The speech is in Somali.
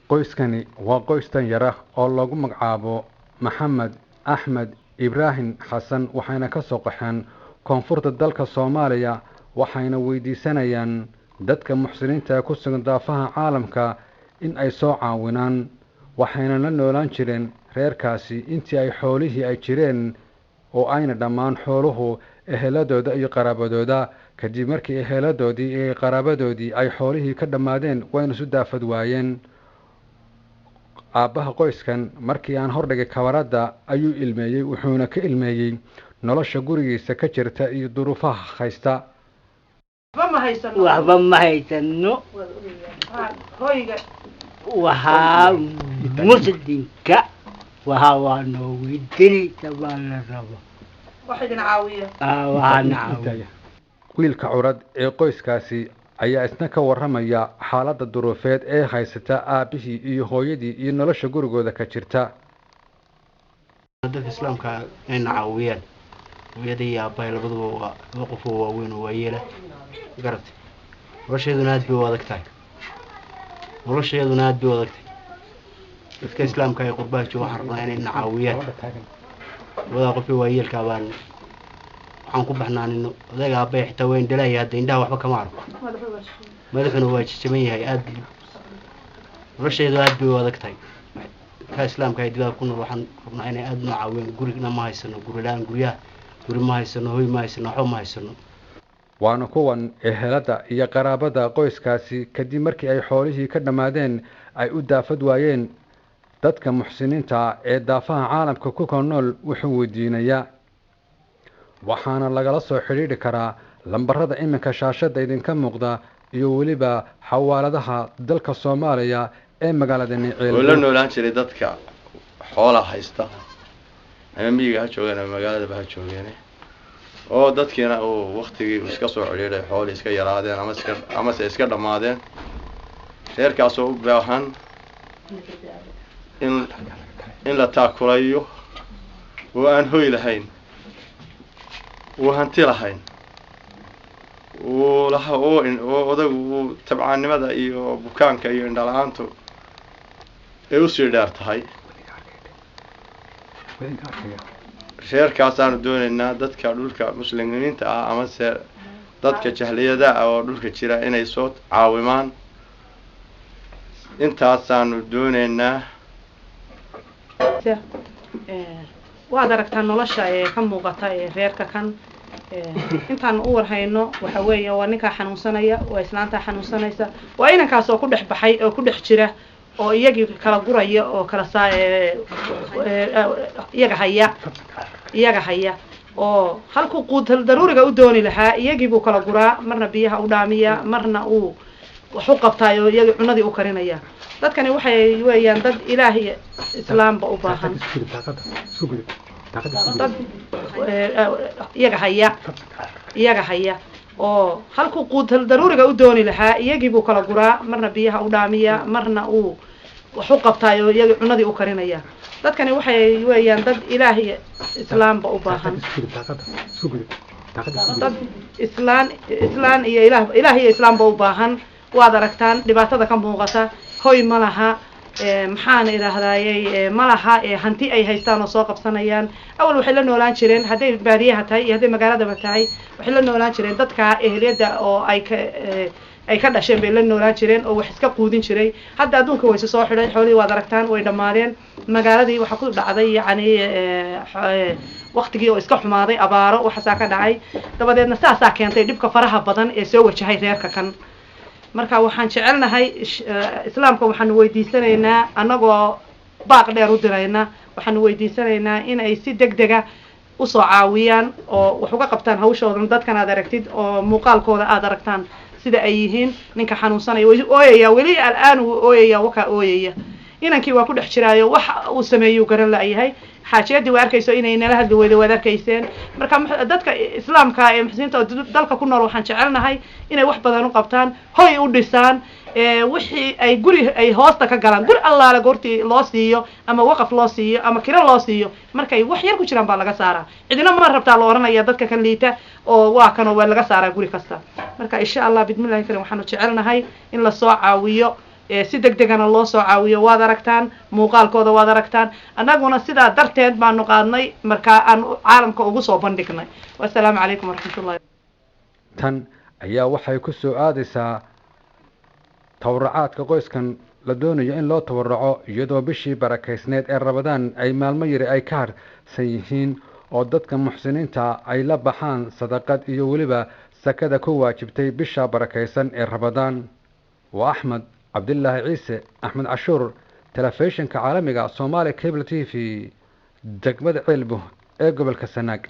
qoyskani waa qoys tan yar ah oo lagu magacaabo Maxamed Axmed Ibrahim Xasan waxayna ka soo qaxeen koonfurta dalka Soomaaliya waxayna weydiisanayaan dadka muxsiniinta ku sugan daafaha caalamka in ay soo caawinaan waxayna la noolaan jireen reerkaasi intii ay xoolihii ay jireen oo ayna dhammaan xooluhu eheladooda iyo qaraabadooda kadib markii eheladoodii iyo qaraabadoodii ay xoolihii ka dhamaadeen wayna isu daafad waayeen aabbaha qoyskan markii aan hordhigay kabarada ayuu ilmeeyay wuxuuna ka ilmeeyay nolosha gurigiisa ka jirta iyo duruufaha haysta waxba ma haysano waxaa muslimka waa noo weydiinaysa baa la rabo waxaana caawiya wiilka curad ee qoyskaasi ayaa isna ka warramaya xaaladda duruufeed ee haysata aabbihii iyo hooyadii iyo nolosha gurigooda ka jirta dadka islaamka ayna caawiyaan hooyadii iyo aabbahay labaduba waa laba qof oo waaweyn oo waayeela garatay nolosheeduna aad bay u adag tahay dadka islaamka ee qurbaha jooga waxaan rabnaa inayna caawiyaan labadaa qof ee waayeelka baan waxaan ku baxnaanino odaga aabbahay xitaa weyn dhalaya hadda indhaha waxba kama arko madaxuna waa jajaban yahay aad nolosheedu aad bay u adag tahay dadka islaamka ee dibadda ku nool waxaan rabnaa inay aad una caawiyaan gurigna ma haysano guri la-aan guri ma haysano hoy ma haysano waxba ma haysano waana kuwan ehelada iyo qaraabada qoyskaasi kadib markii ay xoolihii ka dhamaadeen ay u daafad waayeen dadka muxsiniinta ee daafaha caalamka ku kala nool wuxuu weydiinayaa waxaana lagala soo xidhiidhi karaa lambarada iminka shaashada idinka muuqda iyo weliba xawaaladaha dalka Soomaaliya ee magaalada Niceel oo la noolaan jiray dadka xoolaha haysta ama miyiga ha joogaan ama magaalada ba ha joogeen oo dadkiina oo waqtigii iska soo xidhiidhay xoolo iska yaraadeen ama iska dhamaadeen reerkaas oo u baahan in la taakulayo oo aan hoy lahayn oo hanti lahayn oo odagu tabcaannimada iyo bukaanka iyo indhala-aantu ay u sii dheer tahay reerkaasaanu doonaynaa dadka dhulka muslimiinta ah amase dadka jahliyada ah oo dhulka jira inay soo caawimaan intaasaanu doonaynaa waad aragtaa nolosha ee ka muuqata ee reerka kan intaan u warhayno waxa weeye waa ninka xanuunsanaya waa islaanta xanuunsanaysa waa inankaas oo ku dhex baxay oo ku dhex jira oo iyagii kala guraya oo kala iyaga haya oo halku quud daruuriga u dooni lahaa iyagii buu kala guraa marna biyaha u dhaamiya marna uu wax u qabtaayo iyagii cunadii u karinaya dadkani waxay weeyaan dad ilaahi islaamba u baahan dad iyaga haya oo halku quud daruuriga u dooni lahaa iyagii buu kala guraa marna biyaha u dhaamiya marna uu wax u qabtaayo iyagii cunadii u karinaya dadkani waxay weeyaan dad ilaahi islaamba u baahan dad islaan iyo ilaahi islaamba u baahan waad aragtaan dhibaatada ka muuqata hoy ma laha maxaan idhaahdayay ma laha hanti ay haystaan oo soo qabsanayaan awal waxay la noolaan jireen hadday baadiyaha tahay iyo hadday magaaladaba tahay waxay la noolaan jireen dadka eheliyada oo ay ka dhasheen bay la noolaan jireen oo wax iska quudin jiray hadda adduunka way soo xidhay xoolihii waad aragtaan way dhamaadeen magaaladii waxa ku dhacday yacni waqtigii oo iska xumaaday abaaro waxaasaa ka dhacay dabadeedna saasaa keentay dhibka faraha badan ee soo wajahay reerka kan marka waxaan jecelnahay islaamka waxaan weydiisanaynaa anagoo baaq dheer u dirayna waxaan weydiisanaynaa in ay si degdega u soo caawiyaan oo wax uga qabtaan hawshoodan dadkan aad aragtid oo muuqaalkooda aad aragtaan sida ay yihiin ninka xanuunsanaya ooyaya weli al'aan uu ooyaya waxa ooyaya inankii waa ku dhex jiraayo wax uu sameeyo garan la yahay xaajiyadii waa arkayso inay nala hadli weydo waad arkayseen marka dadka islaamka ee muxsiniinta oo dalka ku nool waxaan jecelnahay inay wax badan u qabtaan hoy u dhisaan wixii ay guri ay hoosta ka galaan guri allaale goortii loo siiyo ama waqaf loo siiyo ama kiro loo siiyo markay wax yar ku jiraan baa laga saaraa cidina ma rabtaa la oranaya dadka kan liita oo waa kan oo waa laga saaraa guri kasta marka insha Allah bidmillahi karim waxaanu jecelnahay in la soo caawiyo si degdegana loo soo caawiyo waad aragtaan muuqaalkooda waad aragtaan annaguna sidaa darteed baanu qaadnay markaa aan caalamka ugu soo bandhignay wassalaamu calaykum waraxmatullahi tan ayaa waxay ku soo aadaysaa tawracaadka qoyskan la doonayo in loo tawarraco iyadoo bishii barakaysneed ee rabadaan ay maalmo yari ay ka harsan yihiin oo dadka muxsiniinta ay la baxaan sadaqad iyo weliba sakada ku waajibtay bisha barakaysan ee rabadaan waa axmed cabdilaahi ciise axmed cashuur telefishinka caalamiga Soomaali Cable TV degmada Ceelbo ee gobolka Sanaag